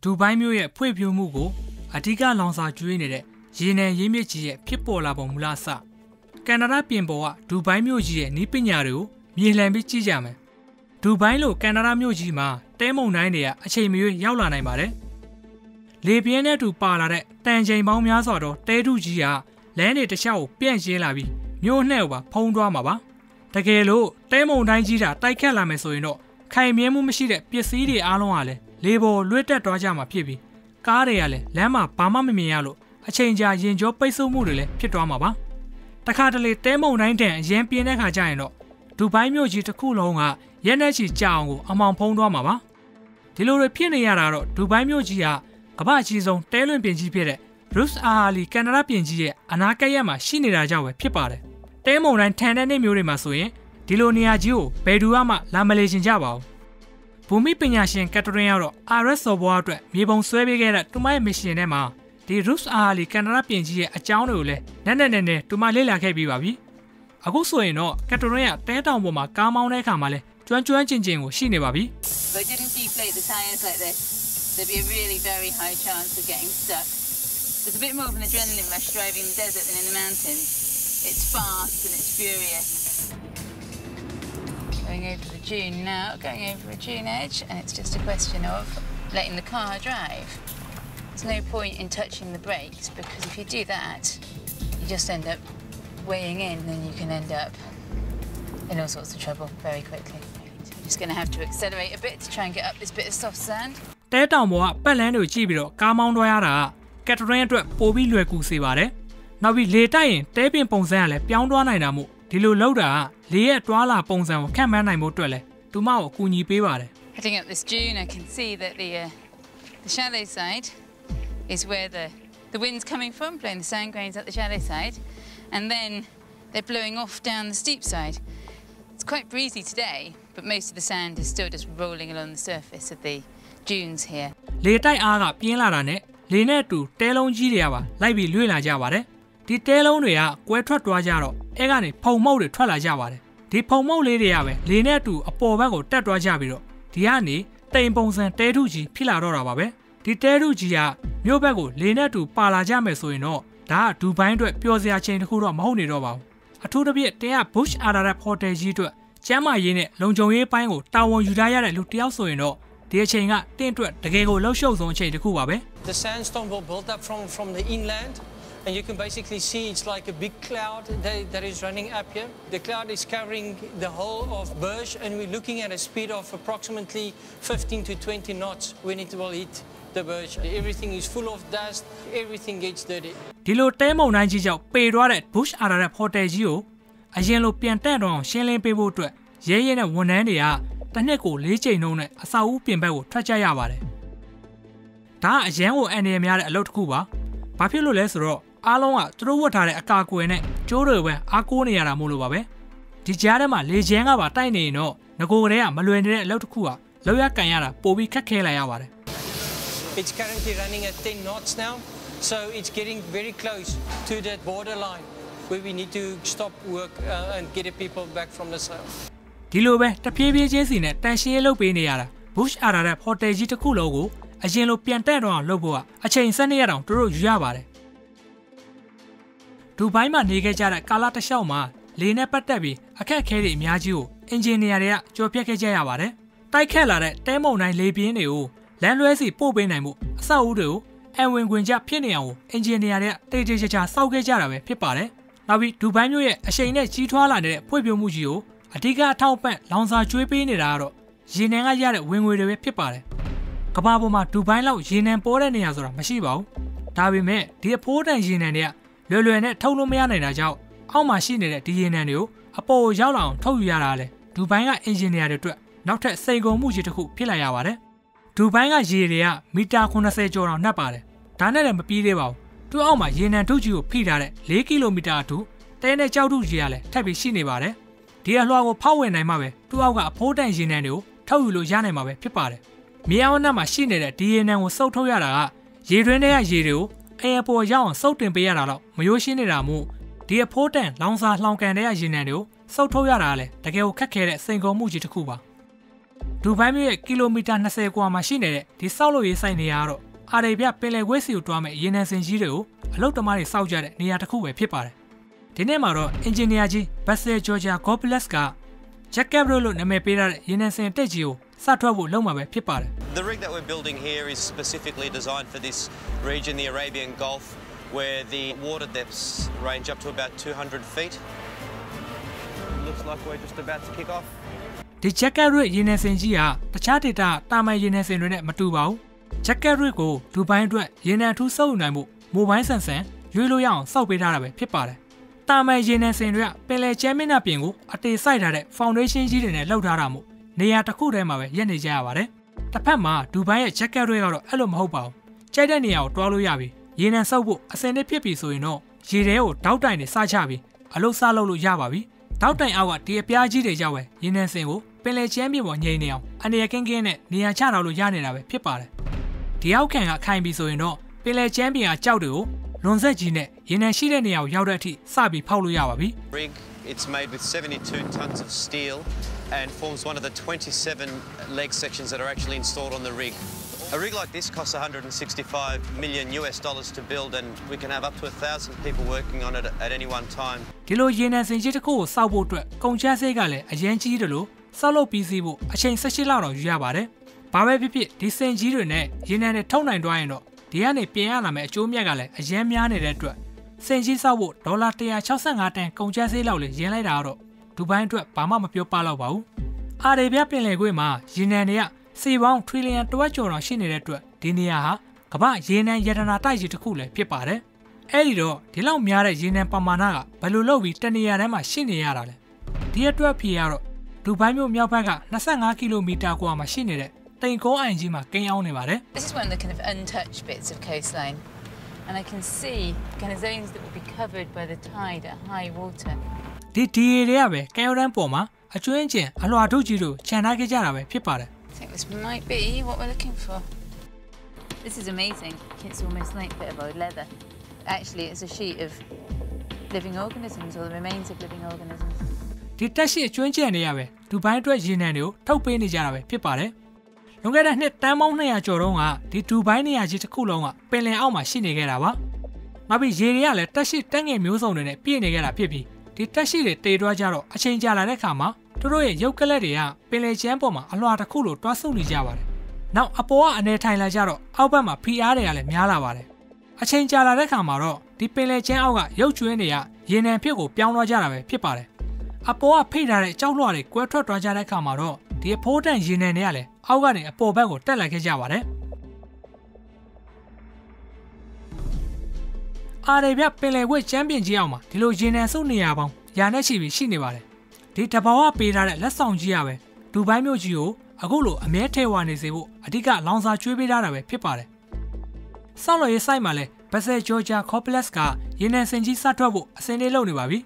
ဒူဘိုင်းမြို့ရဲ့ဖွံ့ဖြိုးမှုကိုအဓိကလောင်စာကျွေးနေတဲ့ရေနံရင်းမြစ်ကြီးရဲ့ဖြစ်ပေါ်လာပုံမူလအစကန်နာဒါပြင်ပေါ်ကဒူဘိုင်းမြို့ကြီးရဲ့နီးပညာတွေကိုမြေလှန်ပြီးကြည့်ကြမယ်ဒူဘိုင်းလိုကန်နာဒါမြို့ကြီးမှာတဲမုံတိုင်းတွေကအချိန်မရွေးရောက်လာနိုင်ပါတယ်လေပြင်းနဲ့တူပါလာတဲ့တန်ချိန်ပေါင်းများစွာသောတဲထုကြီးကလမ်းတွေတစ်လျှောက်ကိုပြန့်ကျဲလာပြီးမြို့နှဲ့ကိုပါဖုံးသွားမှာပါတကယ်လို့တဲမုံတိုင်းကြီးတာတိုက်ခတ်လာမယ်ဆိုရင်တော့ခိုင်မြဲမှုမရှိတဲ့ပစ္စည်းတွေအားလုံးကလည်းလေပေါ်လွတ်တက်သွားကြမှာဖြစ်ပြီးကားတွေကလည်းလမ်းမှာဘာမှမမြင်ရလို့အချိန်ကြာရင်ကြောပိတ်ဆို့မှုတွေလည်းဖြစ်သွားမှာပါတခါတလေတဲမုံတိုင်းတန်အရင်ပြင်းတဲ့ခါကျရင်တော့ဒူဘိုင်းမြို့ကြီးတစ်ခုလုံးကရက်နဲ့ချီကြာအောင်ကိုအမောင်ဖုံးသွားမှာပါဒီလိုတွေဖြစ်နေရတာတော့ဒူဘိုင်းမြို့ကြီးကကမ္ဘာကြီးဆုံးတဲလွင်ပြင်ကြီးဖြစ်တဲ့ Bruce Ahali ကန်နာဒါပြင်ကြီးရဲ့အနာကက်ရက်မှာရှိနေတာကြောင့်ပဲဖြစ်ပါတယ်တဲမုံတိုင်းထန်တဲ့နေ့မျိုးတွေမှာဆိုရင်ဒီလိုနေရာကြီးကိုဘယ်သူမှလာမလေရှင်ကြပါဘူးဘူမိပညာရှင်ကက်ထရင်ကတော့ RS စော်ဘွားအတွက်မြေပုံဆွဲပေးခဲ့တဲ့တူမရဲ့မစ်ရှင်ထဲမှာဒီ Bruce Ahali ကန်နာဒါပြင်ကြီးရဲ့အကြောင်းတွေကိုလည်းနည်းတူမလေ့လာခဲ့ပြီးပါပြီအခုဆိုရင်တော့ကက်ထရင်ကတဲတောင်ပေါ်မှာကားမောင်းတဲ့အခါမှာလဲကျွမ်းကျင်ကိုရှိနေပါပြီ But didn't deflate the tires like this there'd be a really very high chance of getting stuck there's a bit more of an adrenaline rush driving the desert than in the mountains it's fast and it's furious going over the dune now going over a dune edge and it's just a question of letting the car drive there's no point in touching the brakes because if you do that you just end up weighing in and you can end up in all sorts of trouble very quickly you're just going to have to accelerate a bit to try and get up this bit of soft sand တဲတောင်ပေါ်ကပတ်လန်းတွေကိုကြည့်ပြီးတော့ကားမောင်းသွားရတာကကက်ထရင်အတွက်ပိုပြီးလွယ်ကူစေပါတယ်နောက်ပြီးလေတိုက်ရင်တဲပင်ပုံစံကလည်းပြောင်းသွားနိုင်တာမို့ဒီလိုလောက်တာကလေရဲ့တွားလာပုံစံကိုခန့်မှန်းနိုင်ဖို့အတွက်လဲသူမကိုအကူအညီပေးပါတယ် Heading up this dune I can see that the shallow side is where the wind's coming from blowing the sand grains up the shallow side and then they're blowing off down the steep side it's quite breezy today but most of the sand is still just rolling along the surface of the dunes here လေတိုက်အားကပြင်းလာတာနဲ့လေနဲ့အတူတဲလုံးကြီးတွေကပါလိုက်ပြီးလွေ့လာကြပါတယ်ဒီတဲလုံးတွေကကွဲထွက်သွားကြတော့အဲကနေဖုံမုတ်တွေထွက်လာကြပါတယ်ဒီဖုံမုတ်လေးတွေကပဲလေနဲ့အတူအပေါ်ဘက်ကိုတက်သွားကြပြီးတော့ဒီကနေတိမ်ပုံစံတဲထုကြီးဖြစ်လာတော့တာပါပဲဒီတဲထုကြီးကမြို့ဘက်ကိုလေနဲ့အတူပါလာကြမယ်ဆိုရင်တော့ဒါကဒူဘိုင်းအတွက်ပျော်စရာချိန်တစ်ခုတော့မဟုတ်နေတော့ပါဘူးအထူးသဖြင့်တဲက Bush Ararat Hotel ကြီးအတွက်ကျမ်းမာရေးနဲ့လုံခြုံရေးပိုင်းကိုတာဝန်ယူထားရတဲ့လူတယောက်ဆိုရင်တော့ဒီအချိန်ကတင့်အတွက်တကယ်ကိုလှုပ်ရှုပ်ဆုံးအချိန်တစ်ခုပါပဲ The sandstone will build up from the inland and you can basically see it's like a big cloud that is running up here. The cloud is covering the whole of Burj and we're looking at a speed of approximately 15 to 20 knots when it will hit the Burj. Everything is full of dust, everything gets dirty. ဒီလိုတဲမုန်တိုင်းကြီးကြောင့်ပေသွားတဲ့ Bush Ararat Hotel ကြီးကိုအရင်လိုပြန်တက်တော့ရှင်းလင်းပေးဖို့အတွက်ရဲနဲ့ဝန်ထမ်းတွေကတစ်နှစ်ကို၄ချိန်နှုန်းနဲ့အစာအုပ်ပြင်ဘက်ကိုထွက်ကြရပါတယ်ဒါအရန်ကိုအန်ရများတဲ့အလုပ်တစ်ခုပါဘာဖြစ်လို့လဲဆိုတော့အားလုံးကသူတို့ဝတ်ထားတဲ့အကာအကွယ်နဲ့ကျိုးတွေပဲအားကိုးနေရတာမို့လို့ပါပဲဒီကြားထဲမှာလေချမ်းကပါတိုက်နေရင်တော့ငကိုကလေးကမလွယ်နေတဲ့အလုပ်တစ်ခုကလောက်ရကန်ရတာပိုပြီးခက်ခဲလာရပါတယ် It's currently running at 10 knots now so it's getting very close to that borderline where we need to stop work and get the people back from the south ဒီလိုပဲတဖြည်းဖြည်းချင်းစီနဲ့တန်ရှင်းရေးလုပ်ပေးနေရတာ Bush Ararat Hotel ကြီးတစ်ခုလုံးကိုအရင်လိုပြန်တက်တော့အောင်လုပ်ဖို့ကအချိန်12ရက်တောင်တို့ယူရပါတယ်ဒူဘိုင်းမှာနေခဲ့ကြတဲ့ကာလာတစ်လျှောက်မှာလေနဲ့ပတ်သက်ပြီးအခက်အခဲတွေအများကြီးကိုအင်ဂျင်နီယာတွေကကြော်ပြတ်ခဲ့ကြရပါတယ်တိုက်ခတ်လာတဲ့တဲမုန်တိုင်းလေပြင်းတွေကိုလမ်းလွဲစီပို့ပေးနိုင်မှုအဆောက်အဦတွေကိုအဝင်ခွင်ကျဖြစ်နေအောင်ကိုအင်ဂျင်နီယာတွေကတေးချာစောက်ခဲ့ကြတာပဲဖြစ်ပါတယ်နောက်ပြီးဒူဘိုင်းမြို့ရဲ့အရှိန်နဲ့ကြီးထွားလာနေတဲ့ဖွံ့ဖြိုးမှုကြီးကိုအဓိကအထောက်ပံ့လောင်စာကျွေးပေးနေတာကတော့ရေနံကရတဲ့ဝင်ငွေတွေပဲဖြစ်ပါတယ်ကမ္ဘာပေါ်မှာဒူဘိုင်းလောက်ရေနံပေါ်တဲ့နေရာဆိုတာမရှိပါဘူးဒါပေမဲ့ဒီအဖိုးတန်ရေနံတွေကလွယ်နဲ့ထုတ်လို့မရနိုင်တာကြောင့်အောက်မှာရှိနေတဲ့ဒီရေနံတွေကိုအပေါ်ကိုရောက်လာအောင်ထုတ်ယူရတာလေဒူဘိုင်းကအင်ဂျင်နီယာတွေအတွက်နောက်ထပ်စိန်ကုန်မှုကြီးတစ်ခုဖြစ်လာရပါတယ်ဒူဘိုင်းကရေတွေကမီတာ80ကျော်တောင်နှက်ပါတယ်ဒါနဲ့လည်းမပြီးသေးပါဘူးသူ့အောက်မှာရေနံထုကြီးကိုဖိထားတဲ့4ကီလိုမီတာအထူတဲနဲ့ကြောက်ထုကြီးကလည်းထပ်ပြီးရှိနေပါတယ်ဒီအလွှာကိုဖောက်ဝင်နိုင်မှပဲသူ့အောက်ကအဖိုးတန်ရေနံတွေကိုထုတ်ယူလို့ရနိုင်မှာပဲဖြစ်ပါတယ်မြေအောက်နှက်မှာရှိနေတဲ့ဒီရေနံကိုစုပ်ထုတ်ရတာကရေတွင်းထဲကရေတွေကိုအဲအပေါ်ရောက်အောင်စုပ်တင်ပေးရတာတော့မရိုးရှင်းနေတာမို့ဒီအဖိုးတန်လောင်စာလှောင်ကန်တဲ့ရေနံတွေကိုစုပ်ထုတ်ရတာကလည်းတကယ်ကိုခက်ခဲတဲ့စိန်ခေါ်မှုကြီးတစ်ခုပါ ဒူဘိုင်းမြို့ရဲ့ကီလိုမီတာ20ကွာမှာရှိနေတဲ့ဒီဆောက်လုပ်ရေးဆိုင်နေရာကတော့အာရေဗျပင်လယ်ကွေးစီကိုတွားမဲ့ရေနံစင်ကြီးတွေကိုအလုပ်သမားတွေစောက်ကြတဲ့နေရာတစ်ခုပဲဖြစ်ပါတယ်ဒီနေ့မှာတော့အင်ဂျင်နီယာကြီးဘတ်ဆယ်ဂျော်ဂျာဂေါပလက်စ်ကဂျက်ကက်ဘရိုလို့နာမည်ပေးထားတဲ့ရေနံစင်တက်ကြီးကိုစထွက်ဖို့လုပ်မှာပဲဖြစ်ပါတယ် The rig that we're building here is specifically designed for this region, the Arabian Gulf, where the water depths range up to about 200 feet. Looks like we're just about to kick off. ဒီဂျက်ကက်ရစ်ရေနံစင်ကြီးကတခြားဒေတာတာမန်ရေနံစင်တွေနဲ့မတူပါဘူးဂျက်ကက်ရစ်ကိုဒူဘိုင်းအတွက်ရေနံထူးစုပ်ယူနိုင်မှုမိုဘိုင်းဆန်ဆန်ရွေးလို့ရအောင်စောက်ပေးထားတာပဲဖြစ်ပါတယ်တာမန်ရေနံစင်တွေကပင်လယ်ကျဲမျက်နှာပြင်ကိုအတေစိုက်ထားတဲ့ foundation ကြီးတွေနဲ့လှုပ်ထားတာမို့နေရာတစ်ခုထဲမှာပဲရက်နေကြရပါတယ်တစ်ဖက်မှာဒူဘိုင်းရဲ့ဂျက်ကက်ရစ်ကတော့အဲ့လိုမဟုတ်ပါဘူးကြိုက်တဲ့နေရာကိုတွားလို့ရပြီရေနံစောက်ဖို့အစင်နဲ့ဖြစ်ပြီဆိုရင်တော့ရေထဲကိုတောက်တိုင်နဲ့စချပြီးအလုပ်စလုပ်လို့ရပါပြီတောက်တိုင်အောက်ကဒီအပြားကြီးတွေကြောက်ပဲရေနံစင်ကိုပင်လယ်ကျဲမြေပေါ်ငြိမ်နေအောင်အနေရကင်းကင်းနဲ့နေရာချထားလို့ရနေတာပဲဖြစ်ပါတယ်ဒီအောက်ခံကခိုင်ပြီဆိုရင်တော့ပင်လယ်ကျဲမြေကကြောက်တွေကိုလွန်ဆက်ကြီးနဲ့ရေနံရှိတဲ့နေရာကိုရောက်တဲ့အထိစပြီးဖောက်လို့ရပါပြီ Rig, it's made with 72 tons of steel and forms one of the 27 leg sections that are actually installed on the rig. A rig like this costs $165 million to build, and we can have up to 1,000 people working on it at any one time. ဒီလိုရေနံစင်ကြီးတစ်ခုကိုစောက်ဖို့အတွက်ကုန်ကျစရိတ်ကလည်းအရင်ကြီးတယ်လို့စောက်လုပ်ပြီးစီးဖို့အချိန်18လတော့ယူရပါတယ်။ဘာပဲဖြစ်ဖြစ်ဒီစင်ကြီးတွေနဲ့ရေနံတွေထုတ်နိုင်သွားရင်တော့ဒီကနေပြင်ရလာမယ့်အကျိုးမြတ်ကလည်းအရင်များနေတဲ့အတွက်စင်ကြီးစောက်ဖို့ဒေါ်လာ165တန်ကုန်ကျစရိတ်လောက်လည်းရင်းလိုက်တာတော့ဒူဘိုင်းအတွက်ဘာမှမပြောပလောက်ပါဘူး။အာရေဗျပင်လယ်ကွေ့မှာရေနံတွေကစီပေါင်းထရီလီယံတဝက်ကျော်တော့ရှိနေတဲ့အတွက်ဒီနေရာဟာကမ္ဘာရေနံရတနာတိုက်ကြီးတစ်ခုလည်းဖြစ်ပါတယ်။အဲ့ဒီတော့ဒီလောက်များတဲ့ရေနံပမာဏကဘယ်လိုလုပ်ပြီးတနေရာထဲမှာရှိနေရတာလဲ။ဒီအတွက်ဖြေရတော့ဒူဘိုင်းမြို့မြောက်ဘက်က25ကီလိုမီတာကွာမှာရှိနေတဲ့တိန်ကောအိုင်ကြီးမှာကိန်းအောင်နေပါတယ် This is one of the kind of untouched bits of coastline, and I can see kind of zones that will be covered by the tide at high water. ဒီတွေကပဲကဲရန်ပေါ်မှာအကျွင်းကျင်အလွှာထုတ်ကြီးတို့ခြံထားခဲ့ကြတာပဲဖြစ်ပါတယ် I think this might be what we're looking for. This is amazing. It's almost like a bit of old leather. Actually, it's a sheet of living organisms or the remains of living organisms. ဒီတက်ရှိအကျွင်းကျင်တွေရပဲဒူဘိုင်းအတွက်ရေနံတွေကိုထုတ်ပေးနေကြတာပဲဖြစ်ပါတယ်လွန်ခဲ့တဲ့နှစ်တန်းပေါင်း200ကျော်တုန်းကဒီဒူဘိုင်းနေရာကြီးတစ်ခုလုံးကပင်လယ်အောက်မှာရှိနေခဲ့တာပါနောက်ပြီးရေတွေကလည်းတက်ရှိတက်ငယ်မျိုးစုံတွေနဲ့ပြည့်နေခဲ့တာဖြစ်ပြီးဒီတက်ရှိတွေတေတွားကြတော့အချိန်ကြာလာတဲ့အခါမှာသူတို့ရဲ့ရုပ်ကလပ်တွေကပင်လယ်ကျန်းပေါ်မှာအလွှာတစ်ခုလိုတွားဆုပ်နေကြပါတယ်နောက်အပေါ်ကအနေထိုင်လာကြတော့အောက်ဘက်မှာဖိအားတွေကလည်းများလာပါတယ်အချိန်ကြာလာတဲ့အခါမှာတော့ဒီပင်လယ်ကျန်းအောက်ကရုပ်ကျွင်းတွေကရေနံဖြစ်ကိုပြောင်းသွားကြတာပဲဖြစ်ပါတယ်အပေါ်ကဖိထားတဲ့ကြောက်လွှာတွေကွဲထွက်သွားကြတဲ့အခါမှာတော့ဒီအဖိုးတန်ရေနံတွေကလည်းအောက်ကနေအပေါ်ဘက်ကိုတက်လာခဲ့ကြပါတယ်အာရေဗျပင်လယ်ကွေ့ချမ်းပြင်ကြီးအောင်မှာဒီလိုရေနံစုနေရပေါင်းရာနဲ့ချီပြီးရှိနေပါတယ်ဒီတဘာဝပေးထားတဲ့လက်ဆောင်ကြီးရပဲဒူဘိုင်းမြို့ကြီးကိုအခုလိုအမြဲထဲဝါနေစေဖို့အဓိကလောင်စာကျွေးပေးထားတာပဲဖြစ်ပါတယ်ဆောက်လုပ်ရေးဆိုင်မှာလည်းဘတ်ဆယ်ဂျော်ဂျာခေါပလက်စ်ကရေနံစင်ကြီးစထွက်ဖို့အစင်းလေးလုပ်နေပါပြီ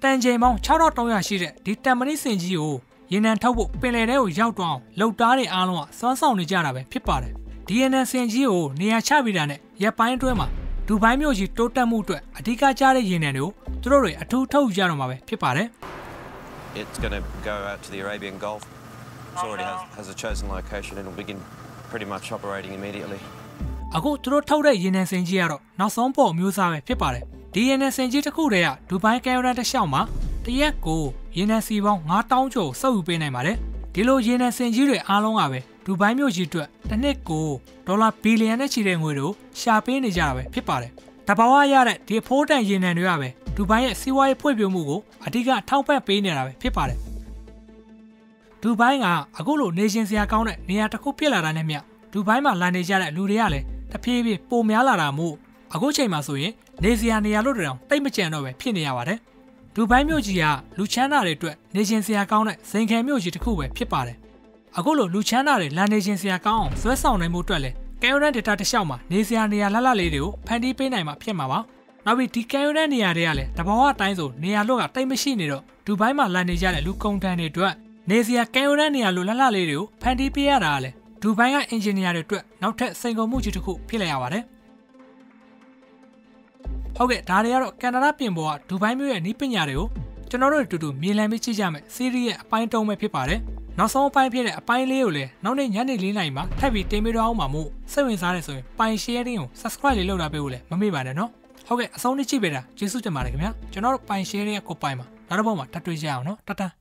တန်ချိန်ပေါင်း6300ရှိတဲ့ဒီတမ်မဏိစင်ကြီးကိုရေနံထုတ်ဖို့ပင်လယ်ထဲကိုရောက်တော့အောင်လှုပ်သားတွေအားလုံးကစွမ်းဆောင်နေကြတာပဲဖြစ်ပါတယ်ဒီရေနံစင်ကြီးကိုနေရာချပြီးတာနဲ့ရပ်ပိုင်းအတွင်းမှာဒူဘိုင်းမြို့ကြီးတိုးတက်မှုအတွက်အဓိကကျတဲ့ရေနံတွေကိုသူတို့တွေအထူးထုတ်ယူကြတော့မှာပဲဖြစ်ပါတယ် It's going to go out to the Arabian Gulf. It already has a chosen location and will begin pretty much operating immediately. အခုသူတို့ထုတ်တဲ့ရေနံစင်ကြီးကတော့နောက်ဆုံးပေါ်မျိုးစားပဲဖြစ်ပါတယ်ဒီရေနံစင်ကြီးတစ်ခုတည်းကဒူဘိုင်းကဲရန်တစ်လျှောက်မှာတရက်ကိုရေနံစီပေါင်း9000ကျော်စုပ်ယူပေးနိုင်ပါတယ်ဒီလိုရေနံစင်ကြီးတွေအားလုံးကပဲဒူဘိုင်းမြို့ကြီးအတွက်တစ်နှစ်ကိုဒေါ်လာဘီလီယံနဲ့ချီတဲ့ငွေတွေကိုရှာပေးနေကြတာပဲဖြစ်ပါတယ်တဘာဝရတဲ့ဒီဖိုးတန်ရေနံတွေကပဲဒူဘိုင်းရဲ့စီးပွားရေးဖွံ့ဖြိုးမှုကိုအဓိကထောက်ပံ့ပေးနေတာပဲဖြစ်ပါတယ်ဒူဘိုင်းကအခုလိုနေရှင်စရာကောင်းတဲ့နေရာတစ်ခုဖြစ်လာတာနဲ့မျှဒူဘိုင်းမှာလာနေကြတဲ့လူတွေကလည်းတဖြည်းဖြည်းပိုများလာတာမို့အခုချိန်မှာဆိုရင်နေစရာနေရာလို့တောင်တိတ်မကြံတော့ပဲဖြစ်နေရပါတယ်ဒူဘိုင်းမြို့ကြီးကလူချမ်းသာတွေအတွက်နေရှင်စရာကောင်းတဲ့ဇိမ်ခံမြို့ကြီးတစ်ခုပဲဖြစ်ပါတယ်အခုလိုလူချမ်းသာတွေလာနေရှင်စရာကောင်းအောင်ဆွဲဆောင်နိုင်မှုအတွက်လည်းကဲရန်ဒေတာတစ်လျှောက်မှာနေစရာနေရာလှလှလေးတွေကိုဖန်တီးပေးနိုင်မှာဖြစ်မှာပါနောက်ပြီးဒီကဲရန်နေရာတွေကလည်းတဘာဝအတိုင်းဆိုနေရာလွတ်ကတိတ်မရှိနေတော့ဒူဘိုင်းမှာလာနေကြတဲ့လူကုန်တန်းတွေအတွက်နေစရာကဲရန်နေရာလိုလှလှလေးတွေကိုဖန်တီးပေးရတာကလည်းဒူဘိုင်းကအင်ဂျင်နီယာတွေအတွက်နောက်ထပ်စိန်ခေါ်မှုကြီးတစ်ခုဖြစ်လာရပါတယ်ဟုတ်ကဲ့ဒါတွေကတော့ကန်နာဒါပြင်ပေါ်ကဒူဘိုင်းမြို့ရဲ့နီးပညာတွေကိုကျွန်တော်တို့အတူတူမြင်လည်ပြီးကြည့်ကြမယ်စီးရီးရဲ့အပိုင်းတုံးပဲဖြစ်ပါတယ် နောက်ဆုံးအပိုင်းဖြစ်တဲ့အပိုင်းလေးကိုလည်းနောက်နေ့ညနေ4 နာရီမှာထပ်ပြီးတင်ပေးတော့အောင်ပါမို့စိတ်ဝင်စားတယ်ဆိုရင် PaingSharing ကို subscribe လေးလုပ်ထားပေးဖို့လည်းမမေ့ပါနဲ့နော်ဟုတ်ကဲ့အဆုံးထိကြည့်ပေးတာကျေးဇူးတင်ပါတယ်ခင်ဗျာကျွန်တော်တို့ PaingSharing ရဲ့ကိုပိုင်မှာနောက်တစ်ပုံမှာထပ်တွေ့ကြအောင်နော်တတ်